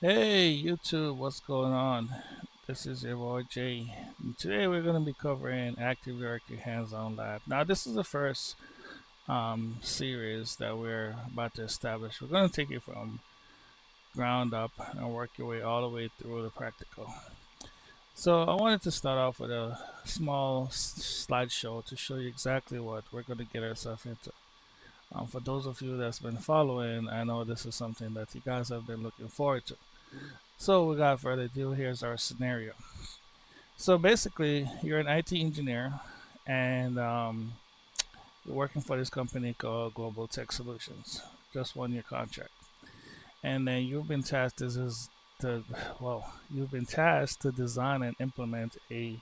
Hey YouTube, what's going on? This is your boy Jay. And today we're going to be covering Active Directory Hands-On Lab. Now this is the first series that we're about to establish. We're going to take it from ground up and work your way all the way through the practical. So I wanted to start off with a small slideshow to show you exactly what we're going to get ourselves into. For those of you that's been following, I know this is something that you guys have been looking forward to. So without further ado, here's our scenario. So basically, you're an IT engineer, and you're working for this company called Global Tech Solutions. Just 1 year contract, and then you've been tasked to design and implement a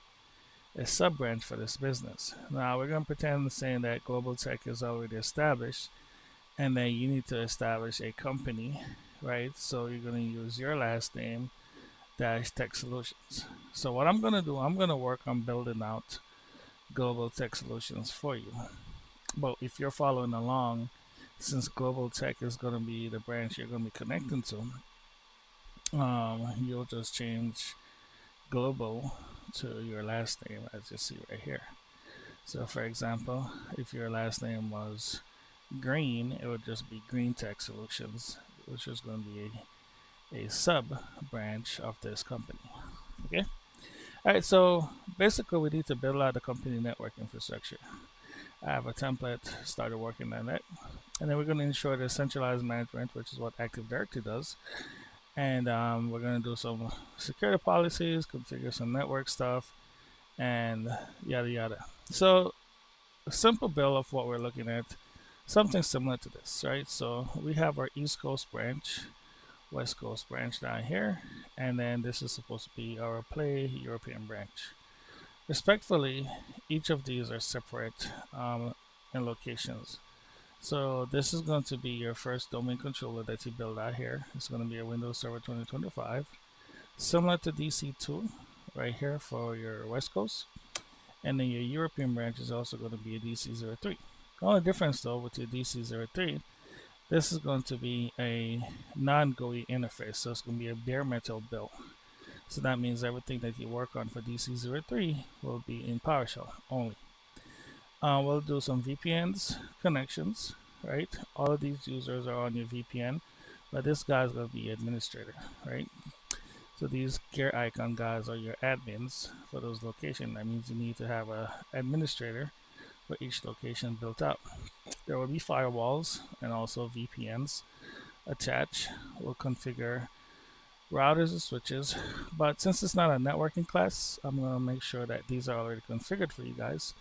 sub branch for this business. Now we're gonna pretend saying that Global Tech is already established, and then you need to establish a company, right? So you're gonna use your last name dash tech solutions. So what I'm gonna do, I'm gonna work on building out global tech solutions for you. But if you're following along, since global tech is gonna be the branch you're gonna be connecting to, you'll just change global to your last name as you see right here. So for example, if your last name was Green, it would just be Green Tech Solutions, which is going to be a sub branch of this company. Okay. All right, so basically we need to build out the company network infrastructure. I have a template, started working on it, and then we're going to ensure the centralized management, which is what Active Directory does. And we're going to do some security policies, configure some network stuff, and yada yada. So a simple build of what we're looking at, something similar to this, right? So we have our East Coast branch, West Coast branch down here, and then this is supposed to be our Play European branch. Respectfully, each of these are separate in locations. So this is going to be your first domain controller that you build out here. It's going to be a Windows Server 2025, similar to DC2 right here for your West Coast. And then your European branch is also going to be a DC03. The only difference though with your DC03, this is going to be a non-GUI interface, so it's going to be a bare metal build. So that means everything that you work on for DC03 will be in PowerShell only. We'll do some VPNs connections, right? All of these users are on your VPN, but this guy's going to be administrator, right? So these gear icon guys are your admins for those locations. That means you need to have an administrator for each location built out. There will be firewalls and also VPNs attached. We'll configure routers and switches, but since it's not a networking class, I'm going to make sure that these are already configured for you guys,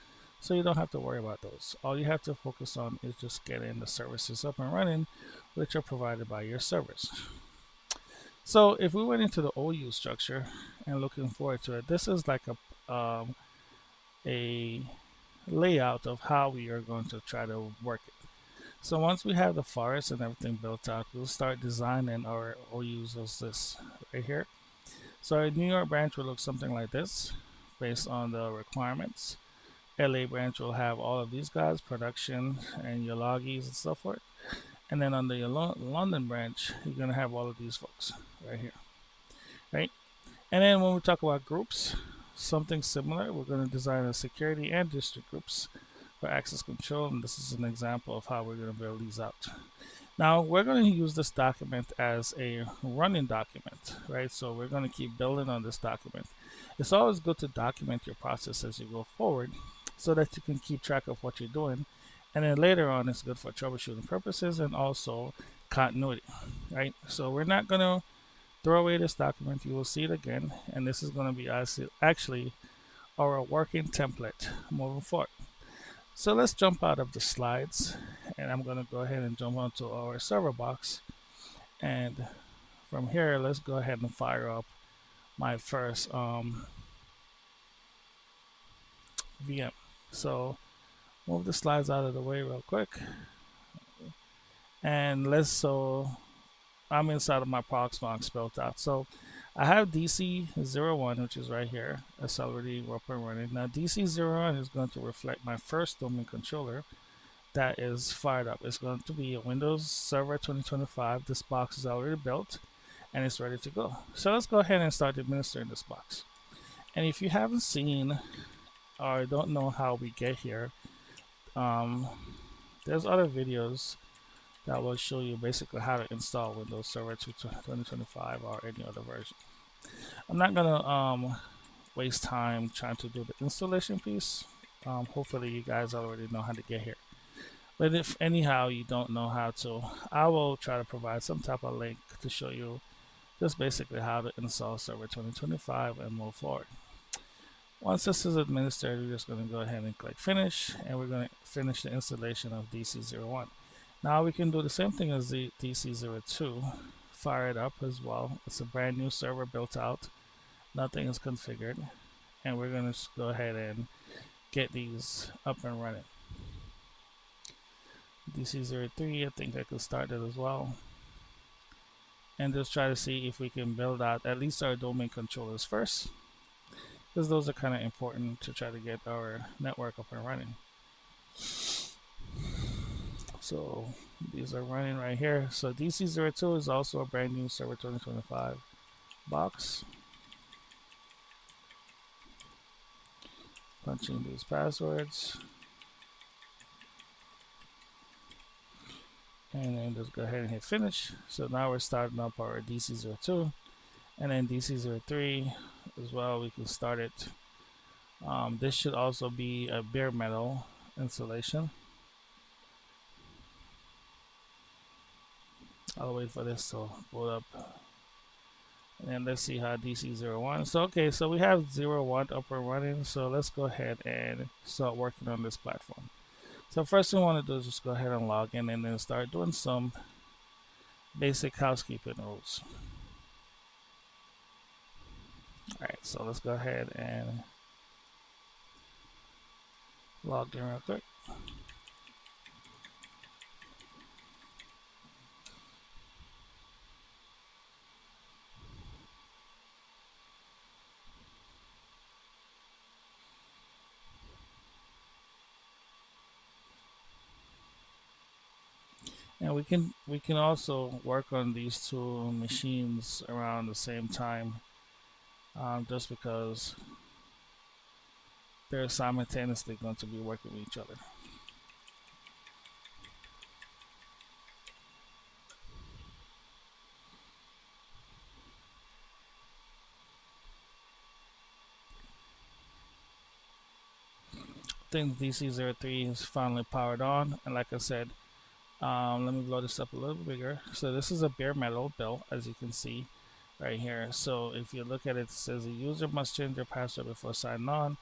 so you don't have to worry about those. All you have to focus on is just getting the services up and running, which are provided by your servers. So if we went into the OU structure and looking forward to it, this is like a layout of how we are going to try to work it. So once we have the forest and everything built out, we'll start designing our OUs as this right here. So our New York branch will look something like this based on the requirements. LA branch will have all of these guys, production and your loggies and so forth. And then on the London branch, you're going to have all of these folks right here, right? And then when we talk about groups, something similar, we're going to design a security and district groups for access control. And this is an example of how we're going to build these out. Now we're going to use this document as a running document, right? So we're going to keep building on this document. It's always good to document your process as you go forward so that you can keep track of what you're doing. And then later on, it's good for troubleshooting purposes and also continuity, right? So we're not going to throw away this document. You will see it again. And this is going to be actually our working template moving forward. So let's jump out of the slides, and I'm going to go ahead and jump onto our server box. And from here, let's go ahead and fire up my first VM. So move the slides out of the way real quick. And I'm inside of my Proxmox built out. So I have DC01, which is right here. It's already up and running. Now DC01 is going to reflect my first domain controller that is fired up. It's going to be a Windows Server 2025. This box is already built. and it's ready to go. So let's go ahead and start administering this box. And if you haven't seen or don't know how we get here, um, there's other videos that will show you basically how to install Windows Server 2025 or any other version. I'm not gonna waste time trying to do the installation piece. Hopefully you guys already know how to get here. But if anyhow you don't know how to, I will try to provide some type of link to show you just basically how to install Server 2025 and move forward. Once this is administered, we're just going to go ahead and click finish, and we're going to finish the installation of DC01. Now we can do the same thing as the DC02, fire it up as well. It's a brand new server built out, nothing is configured, and we're going to go ahead and get these up and running. DC03, I think I could start it as well, and just try to see if we can build out at least our domain controllers first, because those are kind of important to try to get our network up and running. So these are running right here. So DC02 is also a brand new Server 2025 box. Punching these passwords. And then just go ahead and hit finish. So now we're starting up our DC02. And then DC03 as well, we can start it. This should also be a bare metal installation. I'll wait for this to boot up. And then let's see how DC01. So okay, so we have 01 up and running. So let's go ahead and start working on this platform. So first thing we want to do is just go ahead and log in and then start doing some basic housekeeping rules. Alright, so let's go ahead and log in real quick. And we can also work on these two machines around the same time, just because they're simultaneously going to be working with each other. I think DC03 is finally powered on, and like I said, let me blow this up a little bigger. So this is a bare metal build, as you can see right here. So if you look at it, it says the user must change their password before signing on.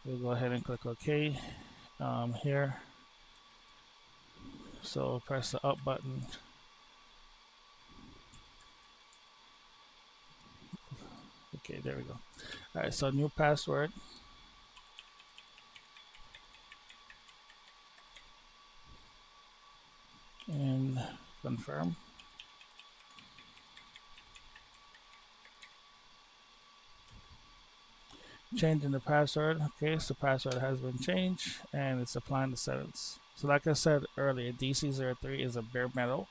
We'll go ahead and click OK here. So press the up button. Okay, there we go. All right, so new password. And confirm. Changing the password. Okay, so password has been changed and it's applying the settings. So like I said earlier, DC03 is a bare metal.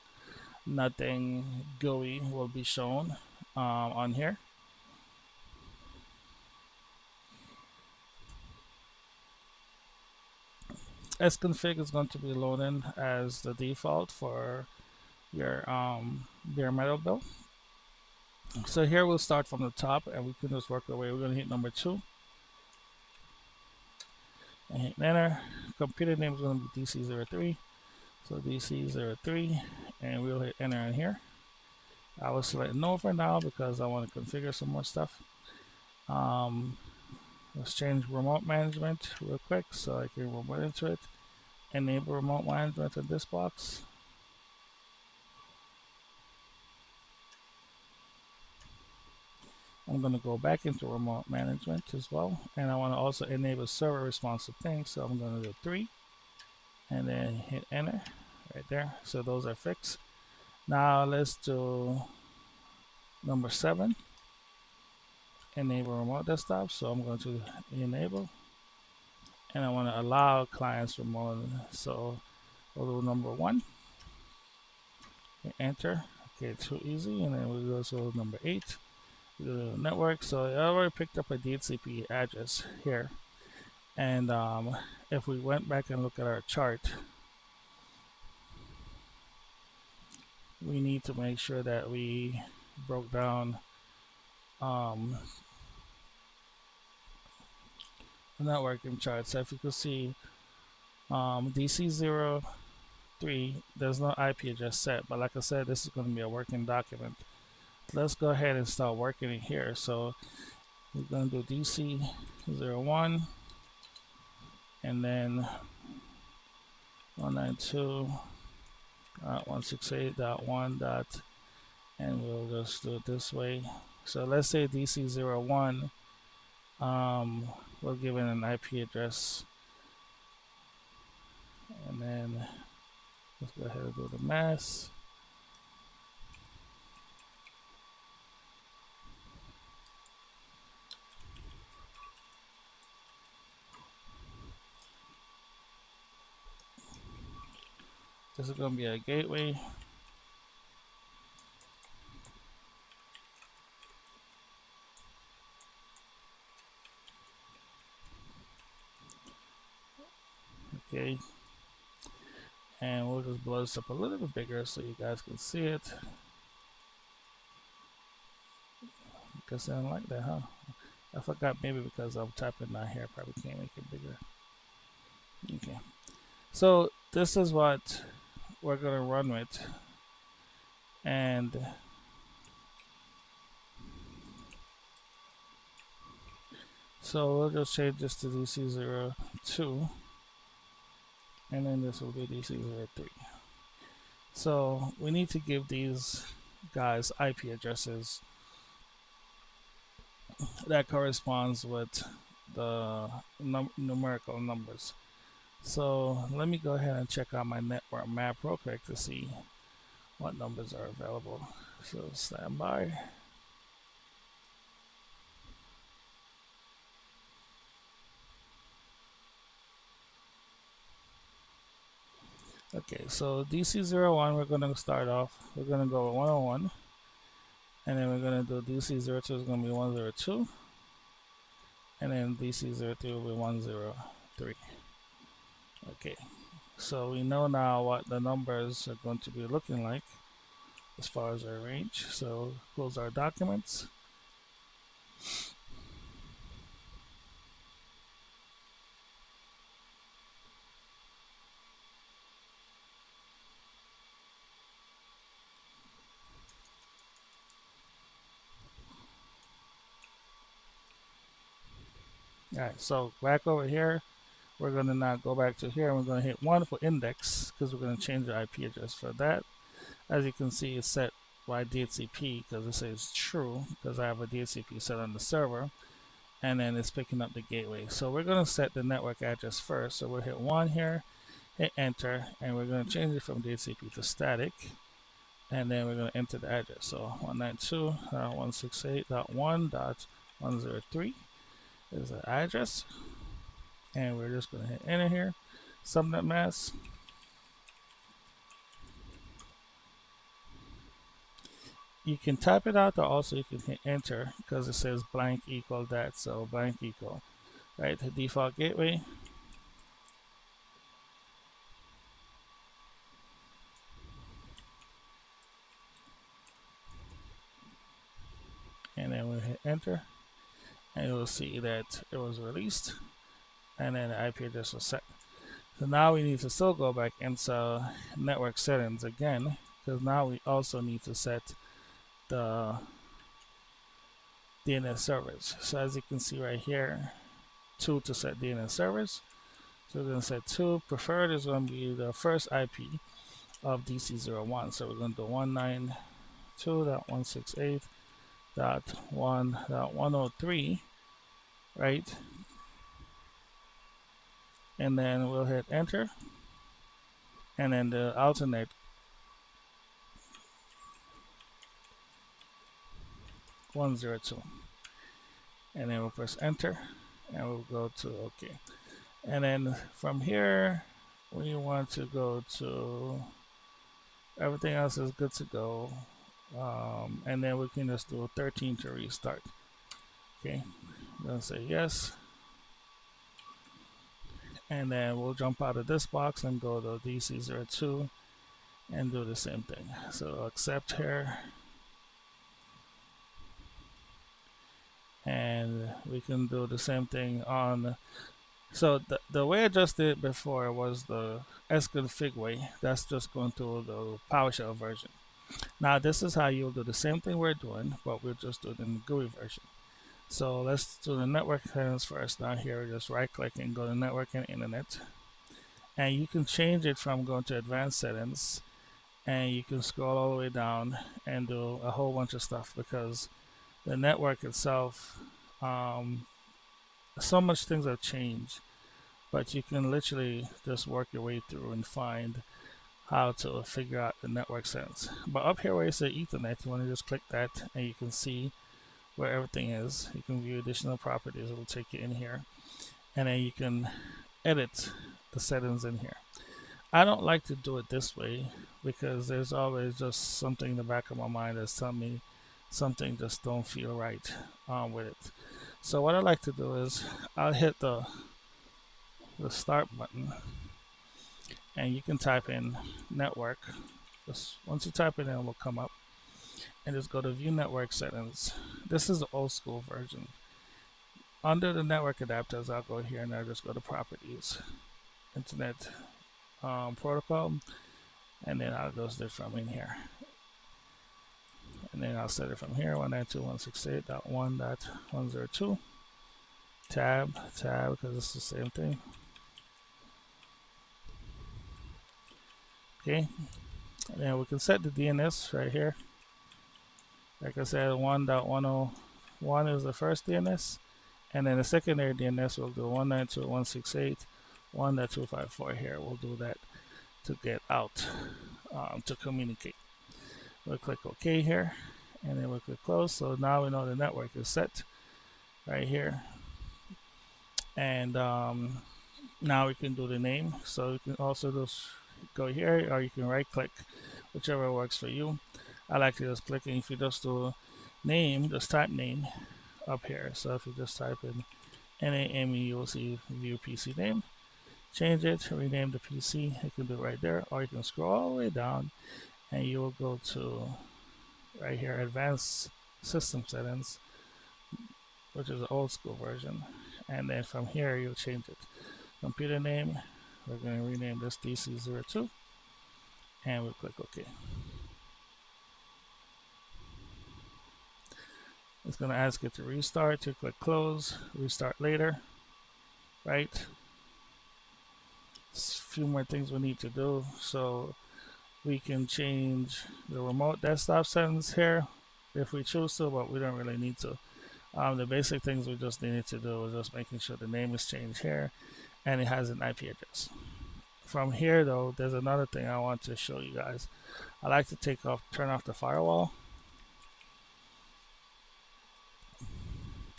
Nothing GUI will be shown on here. sconfig is going to be loading as the default for your bare metal build. So here we'll start from the top and we can just work our way. We're going to hit number 2 and hit enter. Computer name is going to be DC03. So DC03, and we'll hit enter in here. I will select no for now because I want to configure some more stuff. Let's change remote management real quick so I can remote into it. Enable remote management in this box. I'm going to go back into remote management as well, and I want to also enable server responsive things. So I'm going to do 3 and then hit enter right there. So those are fixed. Now let's do number 7, enable remote desktop. So I'm going to enable, and I want to allow clients remote. So we'll do number 1, hit enter. Okay, too easy. And then we go to number 8. We go to network. So I already picked up a DHCP address here. And if we went back and look at our chart, we need to make sure that we broke down the networking chart. So if you could see DC03, there's no IP address set, but like I said, this is going to be a working document. Let's go ahead and start working it here. So we're going to do DC01 and then 192.168.1. And we'll just do it this way. So let's say DC01, we'll give it an IP address, and then let's go ahead and do the mask. This is going to be a gateway. Okay. And we'll just blow this up a little bit bigger so you guys can see it. Guess I don't like that, huh? I forgot, maybe because I'm tapping down here, probably can't make it bigger. Okay. So this is what we're going to run with. And so we'll just change this to DC02. And then this will be DC03. So we need to give these guys IP addresses that corresponds with the numerical numbers. So let me go ahead and check out my network map real quick to see what numbers are available. So stand by. Okay, so DC01, we're going to start off. We're going to go with 101. And then we're going to do DC02 is going to be 102. And then DC03 will be 103. Okay, so we know now what the numbers are going to be looking like as far as our range. So close our documents. Alright, so back over here, we're going to now go back to here and we're going to hit 1 for index because we're going to change the IP address for that. As you can see, it's set by DHCP because it says true because I have a DHCP set on the server, and then it's picking up the gateway. So we're going to set the network address first. So we'll hit 1 here, hit enter, and we're going to change it from DHCP to static, and then we're going to enter the address. So 192.168.1.103 is the address, and we're just going to hit enter here. Subnet mask. You can type it out, or also you can hit enter because it says blank equal that. So blank equal, right? The default gateway. And then we'll hit enter, and you'll see that it was released, and then the IP address was set. So now we need to still go back into network settings again, because now we also need to set the DNS servers. So as you can see right here, 2 to set DNS servers. So we're going to set 2. Preferred is going to be the first IP of DC01. So we're going to do 192.168.1.103, right? And then we'll hit enter. And then the alternate 102. And then we'll press enter and we'll go to OK. And then from here, we want to go to everything else is good to go. And then we can just do 13 to restart. Okay, I'm gonna say yes, and then we'll jump out of this box and go to DC02 and do the same thing. So accept here, and we can do the same thing on. So the way I just did before was the sconfig way. That's just going to the PowerShell version. Now this is how you'll do the same thing we're doing, but we'll just do it in the GUI version. So let's do the network settings first. Down here, just right click and go to network and internet. And you can change it from going to advanced settings, and you can scroll all the way down and do a whole bunch of stuff, because the network itself, so much things have changed, but you can literally just work your way through and find how to figure out the network settings. But up here where it says Ethernet, you want to just click that and you can see where everything is. You can view additional properties. It will take you in here, and then you can edit the settings in here. I don't like to do it this way because there's always just something in the back of my mind that's telling me something just don't feel right with it. So what I like to do is I'll hit the start button, and you can type in network. Just once you type it in, it will come up, and just go to view network settings. This is the old school version. Under the network adapters, I'll go here and I'll just go to properties, internet protocol, and then I'll just do it from in here. And then I'll set it from here, 192.168.1.102, tab, because it's the same thing. Okay, and then we can set the DNS right here. Like I said, 1.101 is the first DNS, and then the secondary DNS will do 192.168.1.254 here. We'll do that to get out, to communicate. We'll click OK here, and then we'll click close. So now we know the network is set right here. And now we can do the name. So you can also just go here, or you can right click, whichever works for you. I like to just click, and if you just do name, just type name up here. So if you just type in NAME, you will see view PC name. Change it, rename the PC. You can do it right there, or you can scroll all the way down and you will go to right here, advanced system settings, which is the old school version. And then from here, you'll change it. Computer name, we're going to rename this DC02, and we'll click OK. It's going to ask you to restart. You click close, restart later, right? A few more things we need to do. So we can change the remote desktop settings here if we choose to, but we don't really need to. The basic things we just needed to do is just making sure the name is changed here and it has an IP address. From here though, there's another thing I want to show you guys. I like to turn off the firewall.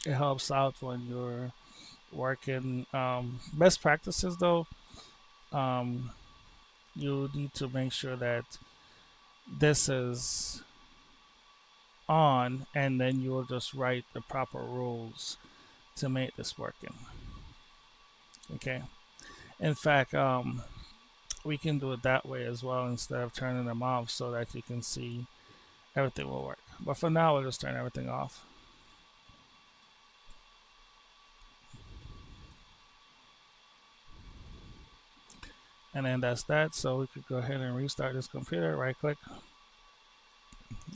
It helps out when you're working. Best practices though, you need to make sure that this is on, and then you will just write the proper rules to make this working. Okay, in fact, we can do it that way as well instead of turning them off, so that you can see everything will work. But for now, we'll just turn everything off. And then that's that. So we could go ahead and restart this computer. Right click,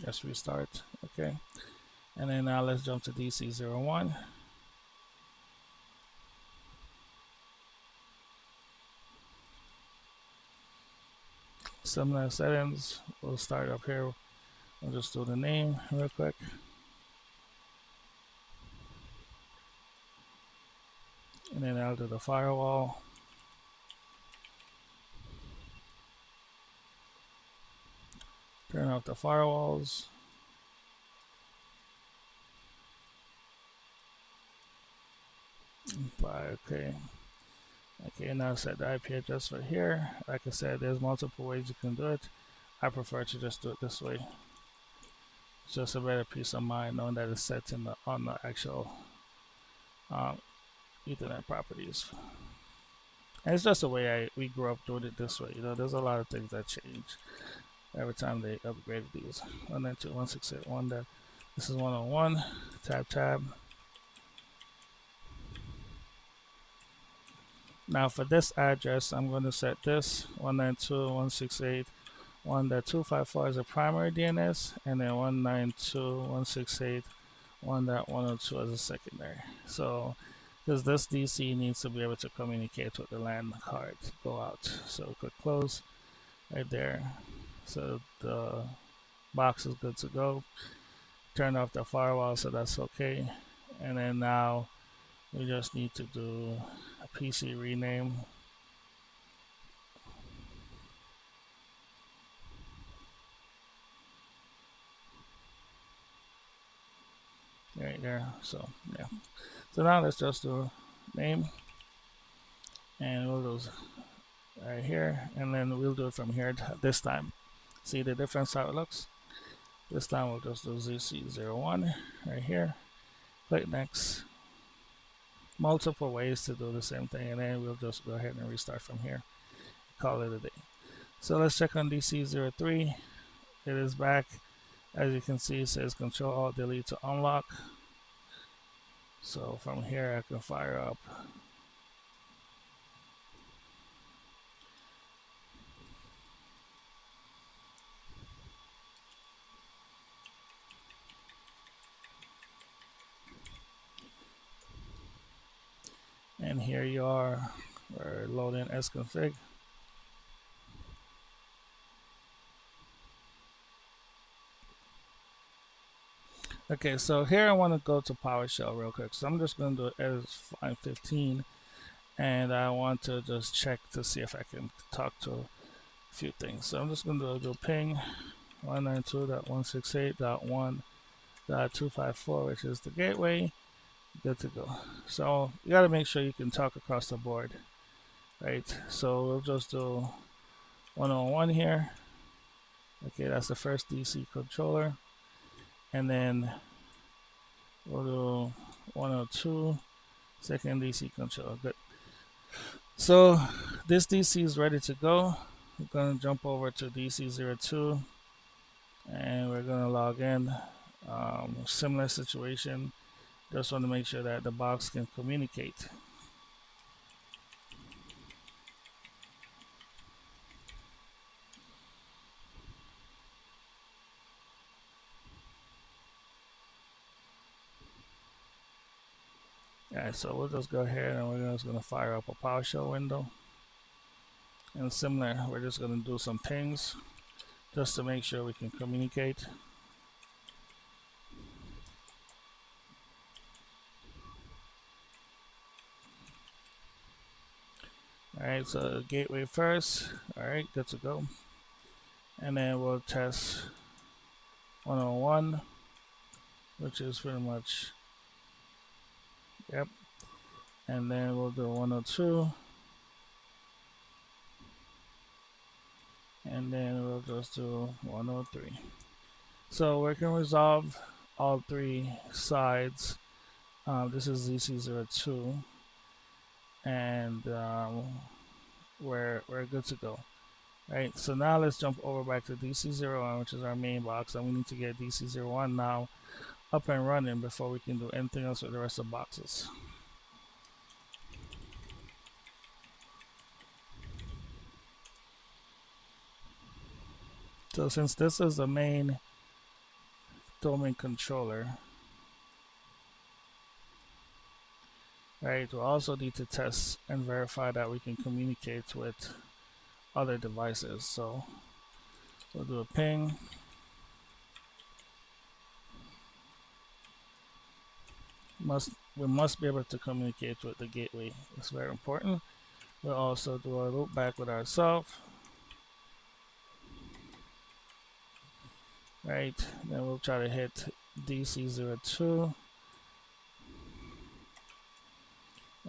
just restart. Okay, and then now let's jump to DC01. Similar settings. We'll start up here. We'll just do the name real quick. And then I'll do the firewall. Turn off the firewalls. Okay. Okay, now set the IP address for here. Like I said, there's multiple ways you can do it. I prefer to just do it this way. just a better peace of mind knowing that it's set in on the actual um, Ethernet properties. And it's just the way we grew up doing it this way. There's a lot of things that change every time they upgraded these. 192.168.1. That this is 101. Tab. Now for this address, I'm going to set this 192.168.1.254 as a primary DNS, and then 192.168.1.102 as a secondary. So, because this DC needs to be able to communicate with the LAN card to go out. So click close right there. So the box is good to go. Turn off the firewall, so that's okay. And then now we just need to do a PC rename. Right there. So yeah. So now let's just do name, and we'll do right here, and then we'll do it from here this time. See the difference how it looks? This time we'll just do ZC01 right here. Click next. Multiple ways to do the same thing, and then we'll just go ahead and restart from here. Call it a day. So let's check on DC03. It is back. As you can see, it says Control Alt Delete to unlock. So from here I can fire up and here you are. We're loading sconfig. Okay, so here I want to go to PowerShell real quick. So I'm just going to do it as line 15, and I want to just check to see if I can talk to a few things. So I'm just going to do ping 192.168.1.254, which is the gateway. Good to go. So you got to make sure you can talk across the board, right? So we'll just do 101 here. Okay, that's the first DC controller. And then we'll do 102, second DC controller. Good. So this DC is ready to go. We're going to jump over to DC02 and we're going to log in. Similar situation. Just want to make sure that the box can communicate. Alright, so we'll just go ahead and we're just going to fire up a PowerShell window. And similar, we're just going to do some pings just to make sure we can communicate. Alright, so gateway first. Alright, good to go. And then we'll test 101, which is pretty much, yep. And then we'll do 102. And then we'll just do 103. So we can resolve all three sides. This is ZC02, and we're good to go. Right. So now let's jump over back to DC01, which is our main box, and we need to get DC01 now up and running before we can do anything else with the rest of the boxes. So since this is the main domain controller, right, we'll also need to test and verify that we can communicate with other devices. So we'll do a ping. We must be able to communicate with the gateway. It's very important. We'll also do a loop back with ourselves. Right, then we'll try to hit DC02.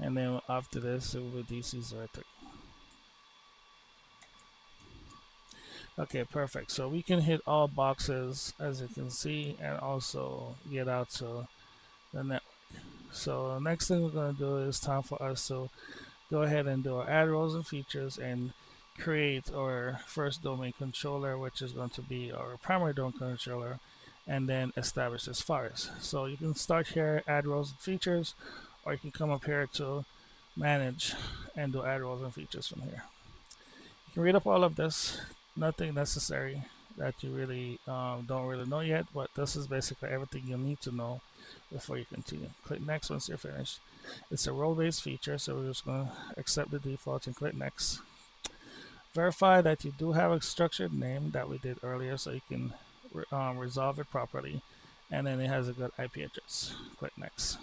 And then after this, it will be DC03. Okay, perfect. So we can hit all boxes as you can see and also get out to the network. So next thing we're going to do is time for us to go ahead and do our add roles and features and create our first domain controller, which is going to be our primary domain controller, and then establish this forest. So you can start here, add roles and features, or you can come up here to manage and do add roles and features from here. You can read up all of this, nothing necessary that you really don't really know yet, but this is basically everything you need to know before you continue. Click next once you're finished. It's a role-based feature, so we're just going to accept the default and click next. Verify that you do have a structured name that we did earlier so you can resolve it properly, and then it has a good IP address. Click next.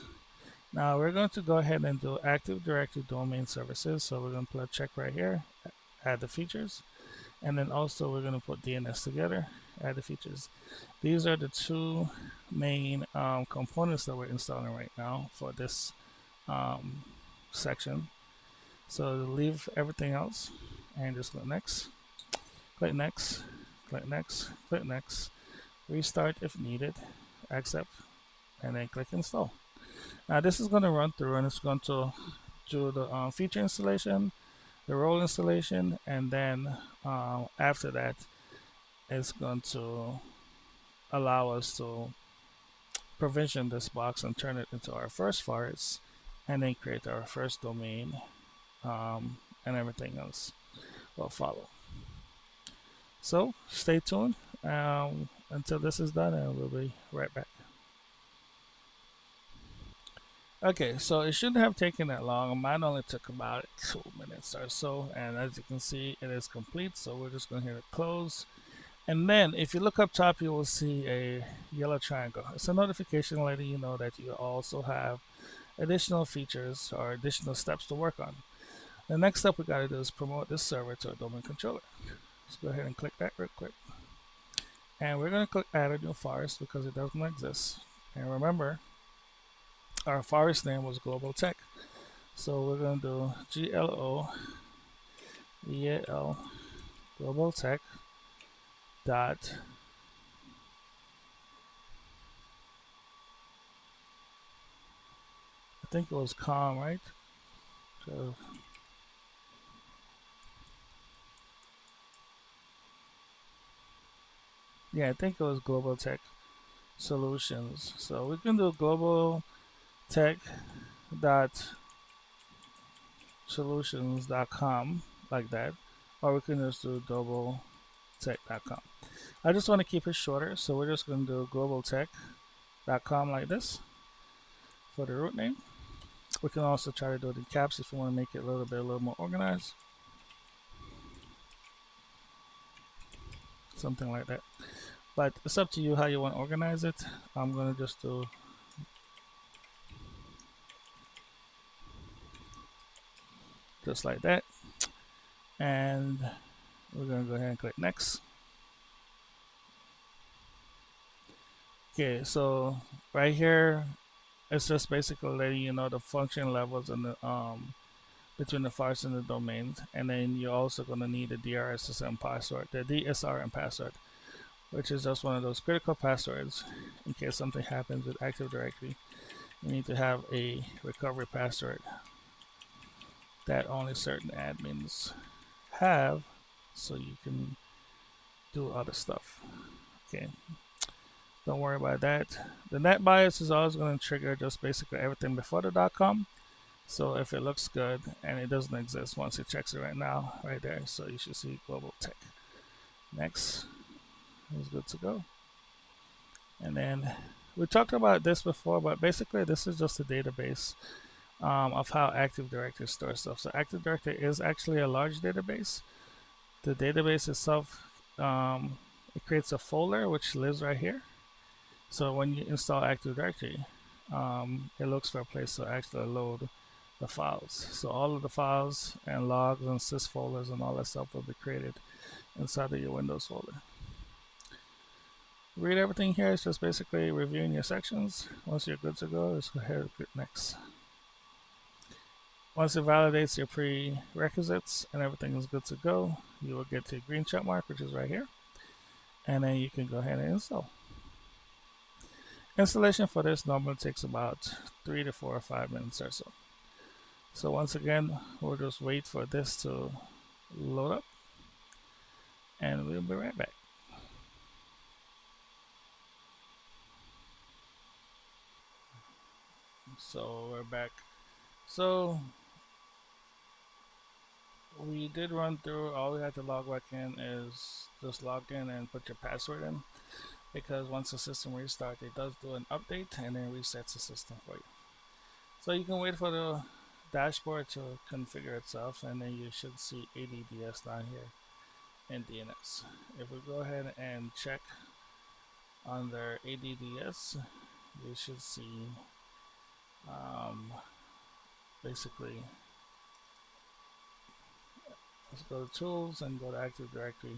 Now we're going to go ahead and do Active Directory Domain Services, so we're going to put a check right here, add the features, and then also we're going to put DNS together, add the features. These are the two main components that we're installing right now for this um, section. So leave everything else and just click next, click next, click next, click next, restart if needed, accept, and then click install. Now this is going to run through and it's going to do the feature installation, the role installation, and then after that it's going to allow us to provision this box and turn it into our first forest, and then create our first domain, and everything else will follow. So stay tuned until this is done, and we'll be right back. Okay, so it shouldn't have taken that long. Mine only took about 2 minutes or so, and as you can see, it is complete. So we're just going to hit close. And then if you look up top, you will see a yellow triangle. It's a notification letting you know that you also have additional features or additional steps to work on. The next step we got to do is promote this server to a domain controller. Let's go ahead and click that real quick. And we're going to click add a new forest because it doesn't exist. And remember, our forest name was Global Tech. So we're going to do GLOBAL Global Tech dot I think it was com, right? So yeah, I think it was Global Tech Solutions. So we can do Global Tech dot solutions.com like that, or we can just do globaltech.com. I just want to keep it shorter, so we're just going to do globaltech.com like this for the root name. We can also try to do it in caps if you want to make it a little more organized. Something like that. But it's up to you how you want to organize it. I'm going to just do just like that. And we're going to go ahead and click next. Okay, so right here, it's just basically letting you know the function levels and the between the files and the domains, and then you're also going to need the DRSSM password, the DSRM password, which is just one of those critical passwords in case something happens with Active Directory. You need to have a recovery password that only certain admins have, so you can do other stuff. Okay, don't worry about that. The net bias is always going to trigger just basically everything before the .com. So if it looks good and it doesn't exist, once it checks it right now, right there, so you should see Global Tech. Next is good to go. And then we talked about this before, but basically this is just a database of how Active Directory stores stuff. So Active Directory is actually a large database. The database itself, it creates a folder which lives right here. So when you install Active Directory, it looks for a place to actually load the files. So all of the files and logs and sys folders and all that stuff will be created inside of your Windows folder. Read everything here. It's just basically reviewing your sections. Once you're good to go, just go ahead and click next. Once it validates your prerequisites and everything is good to go, you will get to a green check mark, which is right here, and then you can go ahead and install. Installation for this normally takes about 3 to 4 or 5 minutes or so. So once again, we'll just wait for this to load up, and we'll be right back. So we're back. So we did run through, all we had to log back in is just log in and put your password in, because once the system restarts, it does do an update and then resets the system for you. So you can wait for the dashboard to configure itself, and then you should see ADDS down here in DNS. If we go ahead and check under ADDS, you should see basically, let's go to tools and go to Active Directory,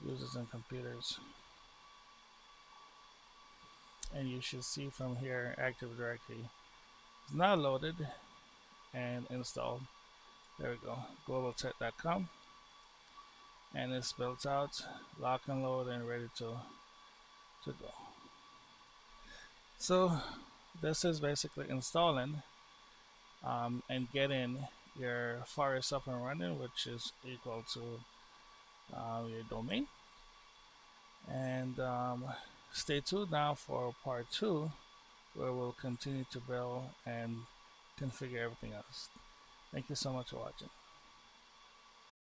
users and computers, and you should see from here Active Directory is now loaded and installed. There we go, globaltech.com, and it's built out, lock and load, and ready to go. So this is basically installing and getting your forest up and running, which is equal to your domain. And stay tuned now for part 2, where we'll continue to build and configure everything else. Thank you so much for watching.